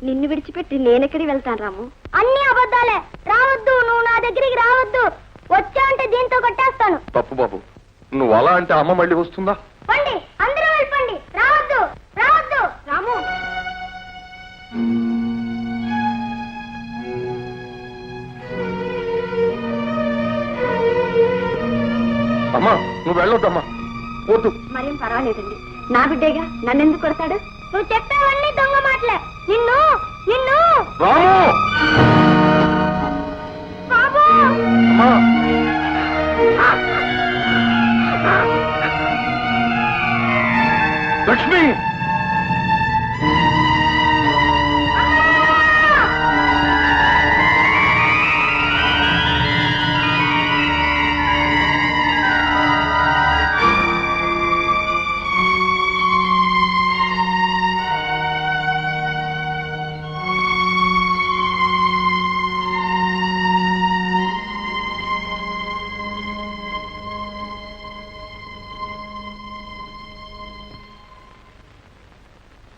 నిన్ను విడిచిపెట్టి నేనెక్కడికి వెళ్తాను రాము? అన్ని అబద్ధాలే. రావద్దు, నువ్వు నా దగ్గరికి రావద్దు. వచ్చా అంటే దీంతో కొట్టేస్తాను. తప్పు బాబు, నువ్వు అలా అంటే అమ్మ మళ్ళీ వస్తుందా? పండి, అందరూ వెళ్ళిపోండి. రావద్దు, రావద్దు. రాము, అమ్మా నువ్వు వెళ్ళొద్దమ్మా, వద్దు. మరేం పర్వాలేదండి, నా బిడ్డేగా, నన్నెందుకు కొడతాడు? నువ్వు చెప్పేవన్నీ దొంగ మాటలే. నిన్ను నిన్ను రాము! బాబు! అమ్మా! Lakshmi!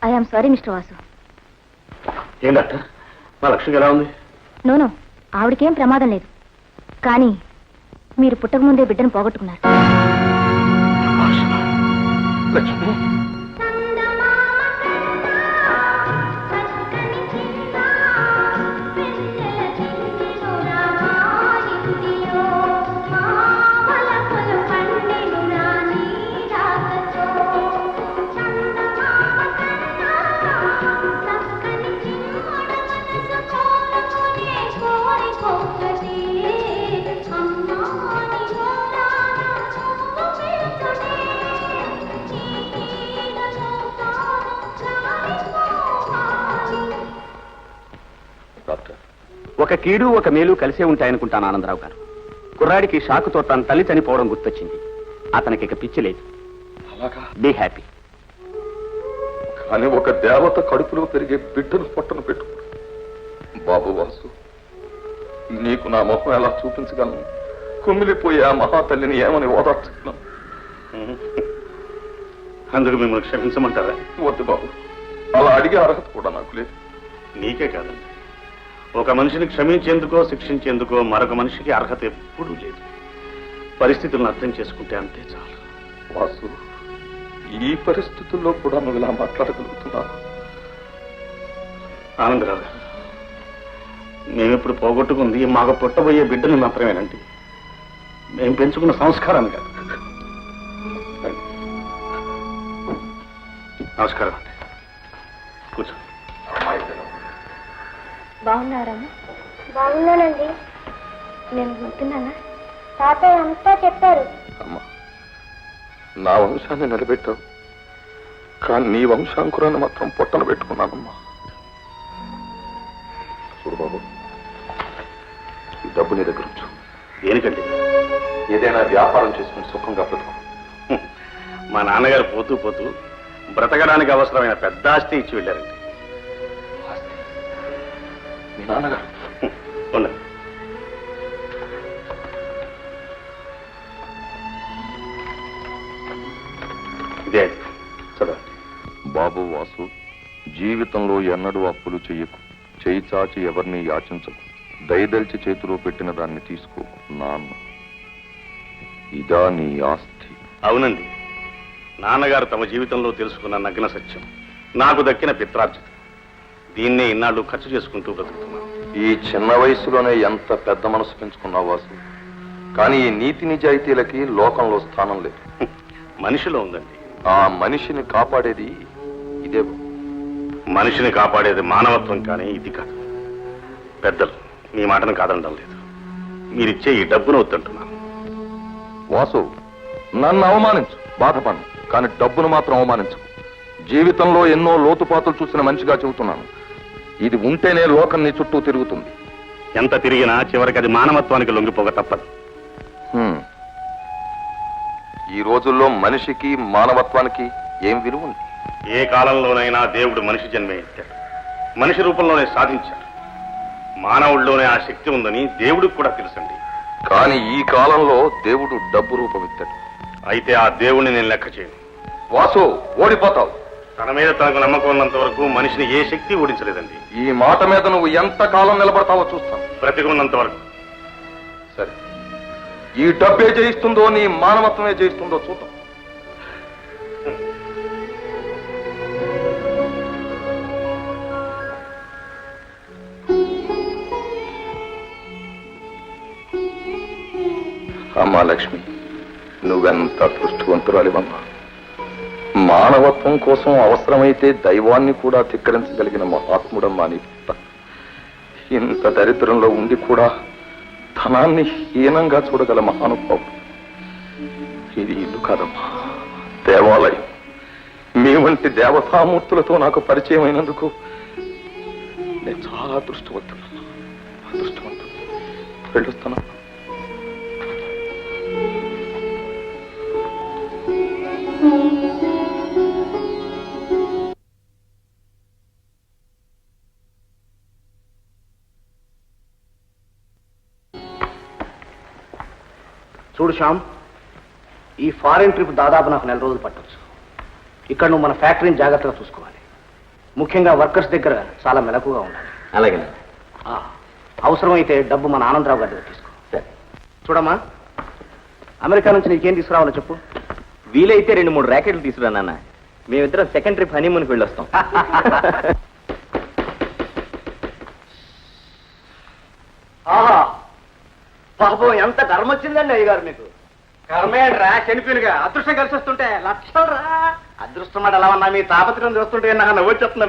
I'm sorry mister Vasu. ఏం డాక్టర్, మా లక్ష్మికి ఎలా ఉంది? నోనో, ఆవిడకేం ప్రమాదం లేదు. కానీ మీరు పుట్టక ముందే బిడ్డను పోగొట్టుకున్నారు. లక్ష్మి, ఒక కీడు ఒక మేలు కలిసే ఉంటాయనుకుంటాను ఆనందరావు గారు. కుర్రాడికి షాకుతో తన తల్లి చనిపోవడం గుర్తొచ్చింది. అతనికి ఇక పిచ్చి లేదు. Be happy. కానీ ఒక దేవత కడుపులో పెరిగే బిడ్డను పొట్టను పెట్టుకో. బాబు వాసు, నీకు నా మొహం ఎలా చూపించగలను? కుమిలిపోయి ఆ మహాతల్లిని ఏమని ఓదార్చగలను? అందుకు మిమ్మల్ని క్షమించమంటారా? వద్దు బాబు, అలా అడిగే అర్హత కూడా నాకు లేదు. నీకే కాదండి, ఒక మనిషిని క్షమించేందుకో శిక్షించేందుకో మరొక మనిషికి అర్హత ఎప్పుడూ లేదు. పరిస్థితులను అర్థం చేసుకుంటే అంతే చాలు. వాసు, ఈ పరిస్థితుల్లో కూడా నువ్వు ఇలా మాట్లాడగలుగుతున్నావు? ఆనందరావు గారు, మేమిప్పుడు పోగొట్టుకుంది మాకు పుట్టబోయే బిడ్డను మాత్రమేనండి. మేము పెంచుకున్న సంస్కారాన్ని కాదు. నమస్కారం అండి, కూర్చో. బాగున్నారమ్మా? బాగున్నానండి. నేను గుర్తున్నానా? తాతయ్య అంతా చెప్పారు. అమ్మా, నా వంశాన్ని నిలబెట్టావు, కానీ నీ వంశాంకురాన్ని మాత్రం పొట్టన పెట్టుకున్నానమ్మా. చూడు బాబు, ఈ డబ్బు నీ దగ్గర ఉంచు. దేనికండి? ఏదైనా వ్యాపారం చేసుకుని సుఖంగా బ్రతుకు. మా నాన్నగారు పోతూ పోతూ బ్రతకడానికి అవసరమైన పెద్ద ఆస్తి ఇచ్చి వెళ్ళారండి. మీ నాన్నగారు ఉండండి. ఇదే చదవండి. బాబు వాసు, జీవితంలో ఎన్నడూ అప్పులు చెయ్యకు, చేయి చాచి ఎవరిని యాచించకు, దయదల్చి చేతిలో పెట్టిన దాన్ని తీసుకో. నాన్న, ఇదా నీ ఆస్తి? అవునండి, నాన్నగారు తమ జీవితంలో తెలుసుకున్న నగ్న సత్యం నాకు దక్కిన పిత్రార్జితం. దీన్నే ఇన్నాళ్ళు ఖర్చు చేసుకుంటూ బ్రతుకుతున్నాను. ఈ చిన్న వయసులోనే ఎంత పెద్ద మనసు పెంచుకున్నావు వాసు. కానీ ఈ నీతి నిజాయితీలకి లోకంలో స్థానం లేదు. మనిషిలో ఉందండి. ఆ మనిషిని కాపాడేది ఇదే. మనిషిని కాపాడేది మానవత్వం, కానీ ఇది కాదు. పెద్దలు మీ మాటను కాదనడం లేదు. మీరిచ్చే ఈ డబ్బును వద్దంటున్నాను. వాసు, నన్ను అవమానించు, బాధపడను, కానీ డబ్బును మాత్రం అవమానించు. జీవితంలో ఎన్నో లోతుపాతులు చూసిన మనిషిగా చెబుతున్నాను. ఇది ఉంటేనే లోకం నీ చుట్టూ తిరుగుతుంది. ఎంత తిరిగినా చివరికి అది మానవత్వానికి లొంగిపోక తప్పదు. ఈ రోజుల్లో మనిషికి మానవత్వానికి ఏం విలువ ఉంది? ఏ కాలంలోనైనా దేవుడు మనిషి జన్మే ఎత్తాడు, మనిషి రూపంలోనే సాధించాడు. మానవుల్లోనే ఆ శక్తి ఉందని దేవుడికి కూడా తెలుసండి. కానీ ఈ కాలంలో దేవుడు డబ్బు రూపం ఎత్తాడు. అయితే ఆ దేవుణ్ణి నేను లెక్క చేయను. వాసు, ఓడిపోతావు. తన మీద తనకు నమ్మకం ఉన్నంత వరకు మనిషిని ఏ శక్తి ఓడించలేదండి. ఈ మాట మీద నువ్వు ఎంత కాలం నిలబడతావో చూస్తాను. బ్రతికున్నంత వరకు. సరే, ఈ డబ్బే జయిస్తుందో నీ మానవత్వమే జయిస్తుందో చూద్దాం. అమ్మా లక్ష్మి, నువ్వెంత దృష్టివంతురాలివమ్మా. మానవత్వం కోసం అవసరమైతే దైవాన్ని కూడా ధిక్కరించగలిగిన మహాత్ముడమ్మా నీ పుట్ట. ఇంత దరిద్రంలో ఉండి కూడా ధనాన్ని హీనంగా చూడగల మహానుభావుడు. ఇది ఇల్లు కాదమ్మా, దేవాలయం. మీ వంటి దేవతామూర్తులతో నాకు పరిచయం అయినందుకు నేను చాలా అదృష్టవంతుడమ్మా, అదృష్టవంతుడు. వెళ్ళొస్తాను. చూడు శ్యామ్, ఈ ఫారిన్ ట్రిప్ దాదాపు నాకు 4 రోజులు పట్టవచ్చు. ఇక్కడ నువ్వు మన ఫ్యాక్టరీని జాగ్రత్తగా చూసుకోవాలి. ముఖ్యంగా వర్కర్స్ దగ్గర చాలా మెలకుగా ఉండాలి. అలాగే. అవసరమైతే డబ్బు మన ఆనందరావు గారి దగ్గర తీసుకో. చూడమ్మా, అమెరికా నుంచి నీకేం తీసుకురావాలో చెప్పు. వీలైతే 2-3 ర్యాకెట్లు తీసుకురా నాన్న. మేమిద్దరం సెకండ్ ట్రిప్ హనీమూన్కి వెళ్ళొస్తాం. ఆహా, పాపం ఎంత కర్మ వచ్చిందండి అయ్యగారు మీకు. కర్మేంట్రా, చనిపోయినగా అదృష్టం కలిసి వస్తుంటే లక్షలు రా. అదృష్టం మాట ఎలా ఉన్నా, మీ తాపత్రం చూస్తుంటే నాకు నవ్వు చెప్తున్నా.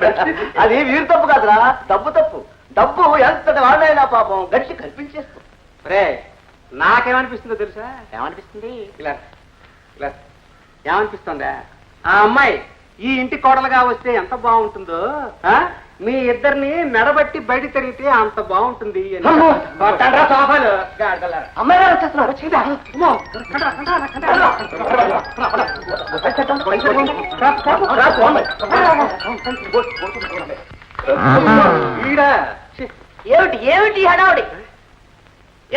అది వీరి తప్పు కాదురా, డబ్బు తప్పు. డబ్బు ఎంతటి వాళ్ళైనా పాపం గట్టి కల్పించేస్తాం. రే, నాకేమనిపిస్తుందో తెలుసా? ఏమనిపిస్తుంది? ఇలా ఇలా ఏమనిపిస్తుందా? ఆ అమ్మాయి ఈ ఇంటి కోడలుగా వస్తే ఎంత బాగుంటుందో, మీ ఇద్దరిని మెడబట్టి బయట తిరిగితే అంత బాగుంటుంది. ఏమిటి ఏమిటి హడావుడి?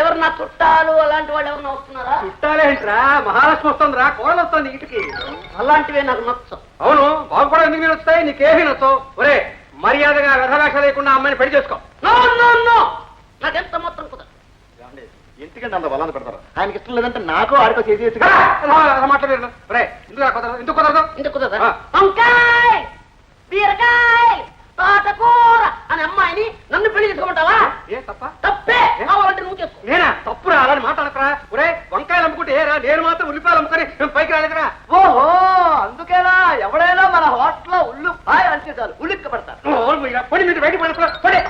ఎవరు నా చుట్టాలు అలాంటి వాళ్ళు ఎవరన్నా వస్తున్నారా? చుట్టాలేంట్రా, మహాలక్ష్మి వస్తుందిరా, కోడలు వస్తుంది ఇంటికి. అలాంటివే నాకు నచ్చవు. అవును, బాగుపడ ఎందుకు నచ్చుతాయి? నీకేమీ నచ్చవు. ఒరే, మర్యాదగా వ్యధవేష లేకుండా అమ్మాయిని పెళ్లి చేసుకో. నాకెంత మొత్తం కుదరదు. ఎందుకంటే అంత బలాన్ని పెడతారు? ఆయనకి ఇష్టం లేదంటే నాకు ఆడికో చేసి మాట్లాడారు. ఎందుకు కుదరదు? ఎందుకు కుదరదు? వంకాయ్, బీరకాయ, తోటకూర అని అమ్మాయిని నన్ను పెళ్లి చేసుకోమంటావా? ఏ తప్ప? తప్పే. కావాలంటే నువ్వు చేసుకో. నేనా? తప్పురా, అలాని మాట్లాడకరా. ఒరే, వంకాయలు అమ్ముకుంటే ఏరా, నేను మాత్రం ఉల్లిపాయలు అమ్ముకొని మేము పైకి రాలేదురా. ఓహో, అందుకేనా ఎవడైనా మన హోటల్లో ఉల్లిపాయ అంటే చాలు ఉల్లిక్క పడతారు. పడి మీరు బయట పడి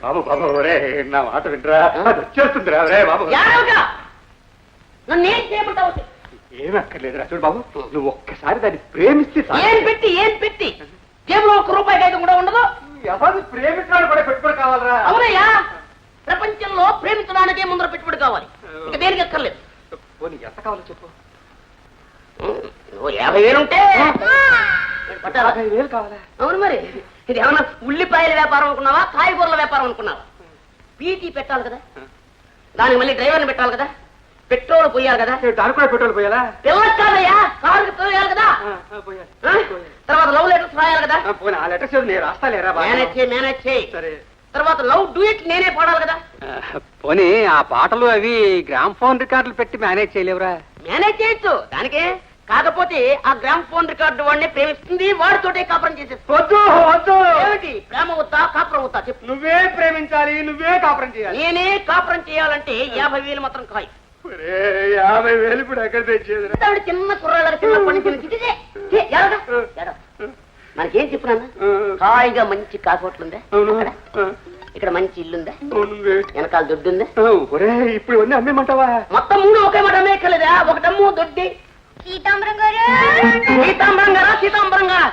బాబు బాబు, ఒరే నా మాట వింటరా, వచ్చేస్తుందిరా. ఒరే బాబు, నన్ను ఏం చేయమంటావు? ఏమి అక్కర్లేదురా. చూడు బాబు, నువ్వు ఒక్కసారి దాన్ని ప్రేమిస్తే ఏం పెట్టి జేబులో ₹1 అయితే కూడా ఉండదు. ఎవరు ప్రేమించడానికి కూడా పెట్టుబడి కావాలరా? అవునయ్యా, ప్రపంచంలో ప్రేమించడానికే ముందర పెట్టుబడి కావాలి, ఇక దేనికి అక్కర్లేదు. ఎంత కావాలో చెప్పు. 50,000 ఉంటే 50,000 కావాలా? అవును, మరి ఇది ఏమన్నా ఉల్లిపాయల వ్యాపారం అనుకున్నావా, కాయగూరల వ్యాపారం అనుకున్నావా? పీటీ పెట్టాలి కదా, దానికి మళ్ళీ డ్రైవర్ని పెట్టాలి కదా, పెట్రోల్ పోయాలి కదా. దానికి కూడా పెట్రోల్ పోయాలా? పిల్లలు కాదయ్యా, కారుకి పోయాలి కదా. తర్వాత లవ్ లెటర్స్ రాయాలి కదా. ఆ లెటర్స్ రాస్తాలేరా? మేనేజ్ చేయి. తర్వాత లవ్ డూయట్ నేనే పాడాలి కదా. పోనీ ఆ పాటలు అవి గ్రామ్ ఫోన్ రికార్డులు పెట్టి మేనేజ్ చేయలేవురా? మేనేజ్ చేయొచ్చు, దానికే. కాకపోతే ఆ గ్రామ్ ఫోన్ రికార్డు వాడిని ప్రేమిస్తుంది, వాడితోటే కాపురం చేసేస్తుంది. వద్దు. ఏమిటి ప్రేమ వద్దా, కాపురం వద్దా చెప్పు. నువ్వే ప్రేమించాలి, నువ్వే కాపురం చేయాలి. నేనే కాపురం చేయాలంటే 50,000 మాత్రం కాయ. 50,000 ఇప్పుడు ఎక్కడ తెచ్చేది? చిన్న కుర్రాళ్ళ చిన్నప్పటి నుంచి మనకేం చెప్పున్నా, హాయిగా మంచి కాఫోట్లుందా, ఇక్కడ మంచి ఇల్లుందా, వెనకాల దొడ్డుందా? ఇప్పుడు ఇవన్నీ అమ్మేమంటావా? మొత్తం 3 ఒకే మాట అమ్మేక్కలేదా? ఒకటమ్ము దొడ్డి. సీతాంబరం గారా?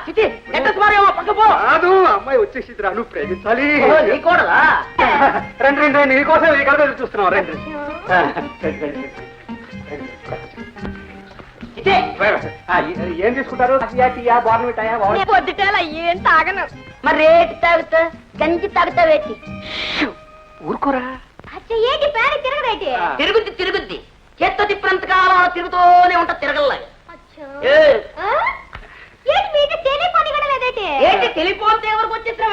చిటి ఎట్టేమో పక్కపో. కాదు, అమ్మాయి వచ్చేసిరా, నువ్వు ప్రేమించాలి. నీకోడలా? రండి, నీకోసం ఈ కడ చూస్తున్నావు. రండి. ఏం తీసుకుంటారు? పొద్దుటేలా ఏం తాగను. మరి రేటు తాగుతా, గంజి తాగుతా. వేటి ఊరుకోరా. ఏంటి పేరు తిరగదేటి? తిరుగుద్ది చేత్తో తిప్పినంత కాలం తిరుగుతూనే ఉంటా, తిరగల్లాగా. ఏంటి మీకు టెలిఫోన్ కూడా లేదైతే ఏంటి టెలిఫోన్ ఎవరికి వచ్చేసిన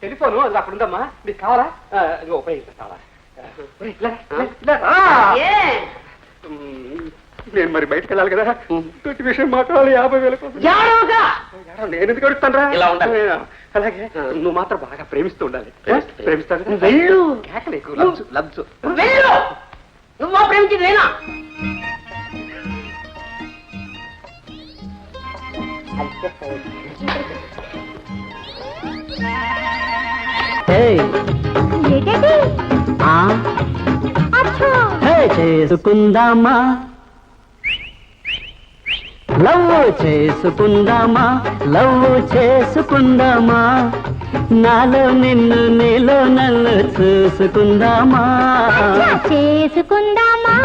టెలిఫోను అది అక్కడ ఉందమ్మా మీకు కావాలా ఇది ఉపయోగిస్తా కావాలా నేను మరి బయటకు వెళ్ళాలి కదా ఇంటి విషయం మాట్లాడాలి 50,000 కోసం నేను ఎందుకు అడుగుతాను ఇలా ఉండాలి. అలాగే నువ్వు మాత్రం బాగా ప్రేమిస్తూ ఉండాలి ప్రేమిస్తాను వెళ్ళు. కేకలేకు లబ్జు లబ్జు వెళ్ళు నువ్వు ప్రేమించింది నేనా ఏంటండి అచ్చా చేసుకుందామా లవ్ చేసుకుందామా లవ్ చేసుకుందామా నాలో నిన్ను నీలో నన్ను చూసుకుందామా చేసుకుందామా